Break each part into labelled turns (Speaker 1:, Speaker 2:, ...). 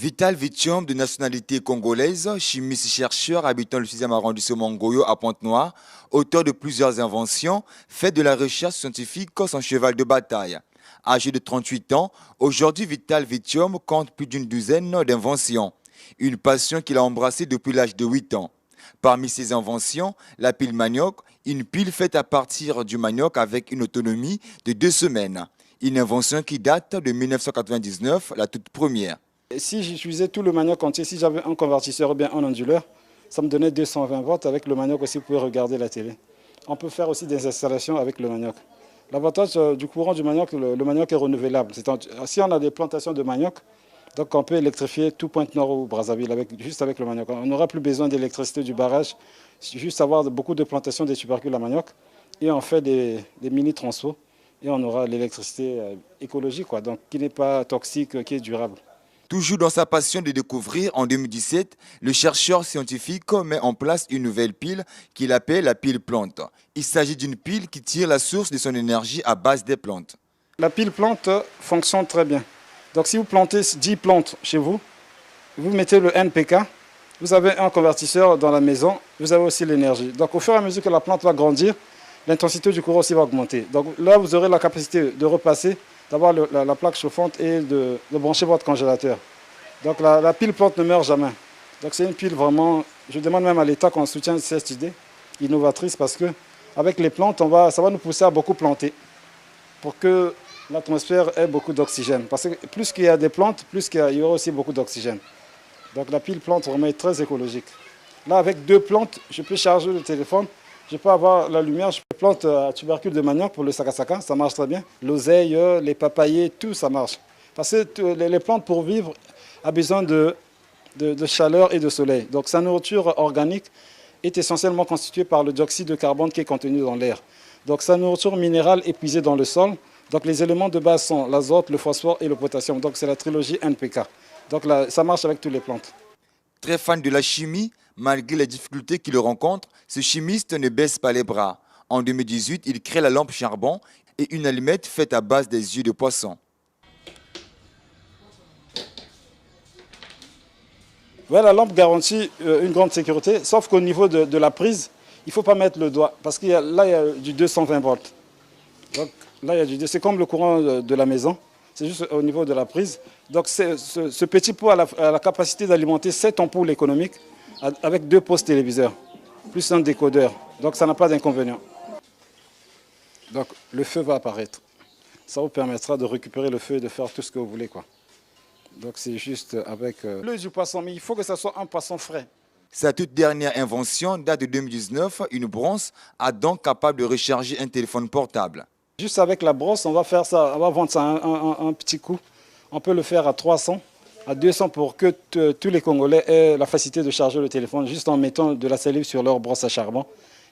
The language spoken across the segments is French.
Speaker 1: Vital Vitium, de nationalité congolaise, chimiste-chercheur habitant le 6e arrondissement Ngoyo à Pointe-Noire, auteur de plusieurs inventions, fait de la recherche scientifique son cheval de bataille. Âgé de 38 ans, aujourd'hui Vital Vitium compte plus d'une douzaine d'inventions. Une passion qu'il a embrassée depuis l'âge de 8 ans. Parmi ses inventions, la pile manioc, une pile faite à partir du manioc avec une autonomie de 2 semaines. Une invention qui date de 1999, la toute première.
Speaker 2: Si j'utilisais tout le manioc entier, si j'avais un convertisseur ou bien un onduleur, ça me donnait 220 volts. Avec le manioc aussi, vous pouvez regarder la télé. On peut faire aussi des installations avec le manioc. L'avantage du courant du manioc, le manioc est renouvelable. Si on a des plantations de manioc, donc on peut électrifier tout Pointe-Noire ou Brazzaville juste avec le manioc. On n'aura plus besoin d'électricité du barrage, juste avoir beaucoup de plantations des tubercules à manioc. Et on fait des mini-transfos et on aura l'électricité écologique, donc qui n'est pas toxique, qui est durable.
Speaker 1: Toujours dans sa passion de découvrir, en 2017, le chercheur scientifique met en place une nouvelle pile qu'il appelle la pile plante. Il s'agit d'une pile qui tire la source de son énergie à base des plantes.
Speaker 2: La pile plante fonctionne très bien. Donc si vous plantez 10 plantes chez vous, vous mettez le NPK, vous avez un convertisseur dans la maison, vous avez aussi l'énergie. Donc au fur et à mesure que la plante va grandir, l'intensité du courant aussi va augmenter. Donc là, vous aurez la capacité de repasser, d'avoir la plaque chauffante et de brancher votre congélateur. Donc la pile plante ne meurt jamais. Donc c'est une pile vraiment, je demande même à l'État qu'on soutienne cette idée innovatrice parce qu'avec les plantes, ça va nous pousser à beaucoup planter pour que l'atmosphère ait beaucoup d'oxygène. Parce que plus qu'il y a des plantes, plus il y aura aussi beaucoup d'oxygène. Donc la pile plante vraiment est très écologique. Là, avec 2 plantes, je peux charger le téléphone. Je peux avoir la lumière, je peux planter à tubercule de manioc pour le sakasaka, ça marche très bien. L'oseille, les papayers, tout ça marche. Parce que les plantes pour vivre ont besoin de chaleur et de soleil. Donc sa nourriture organique est essentiellement constituée par le dioxyde de carbone qui est contenu dans l'air. Donc sa nourriture minérale est puisée dans le sol. Donc les éléments de base sont l'azote, le phosphore et le potassium. Donc c'est la trilogie NPK. Donc là, ça marche avec toutes les plantes.
Speaker 1: Très fan de la chimie, malgré les difficultés qu'il rencontre, ce chimiste ne baisse pas les bras. En 2018, il crée la lampe charbon et une allumette faite à base des yeux de poisson.
Speaker 2: Ouais, la lampe garantit une grande sécurité, sauf qu'au niveau de la prise, il ne faut pas mettre le doigt, parce qu'il là, il y a du 220 volts. Donc là, c'est comme le courant de la maison, c'est juste au niveau de la prise. Donc ce petit pot a la capacité d'alimenter 7 ampoules économiques avec 2 postes téléviseurs, plus un décodeur. Donc ça n'a pas d'inconvénient. Donc le feu va apparaître. Ça vous permettra de récupérer le feu et de faire tout ce que vous voulez, quoi. Donc c'est juste avec l'œil du poisson, mais il faut que ce soit un poisson frais.
Speaker 1: Sa toute dernière invention date de 2019, une brosse à dents capable de recharger un téléphone portable.
Speaker 2: Juste avec la brosse, on va faire ça, on va vendre ça un petit coup. On peut le faire à 300, à 200 pour que tous les Congolais aient la facilité de charger le téléphone juste en mettant de la salive sur leur brosse à charbon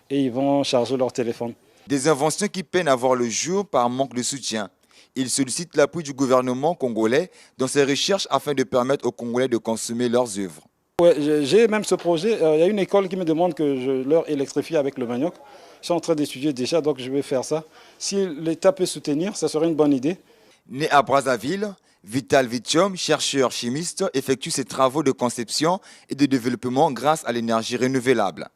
Speaker 2: et ils vont charger leur téléphone.
Speaker 1: Des inventions qui peinent à voir le jour par manque de soutien. Il sollicite l'appui du gouvernement congolais dans ses recherches afin de permettre aux Congolais de consommer leurs œuvres.
Speaker 2: Ouais, j'ai même ce projet. Il y a une école qui me demande que je leur électrifie avec le manioc. Je suis en train d'étudier déjà, donc je vais faire ça. Si l'État peut soutenir, ça serait une bonne idée.
Speaker 1: Né à Brazzaville, Vital Vitium, chercheur chimiste, effectue ses travaux de conception et de développement grâce à l'énergie renouvelable.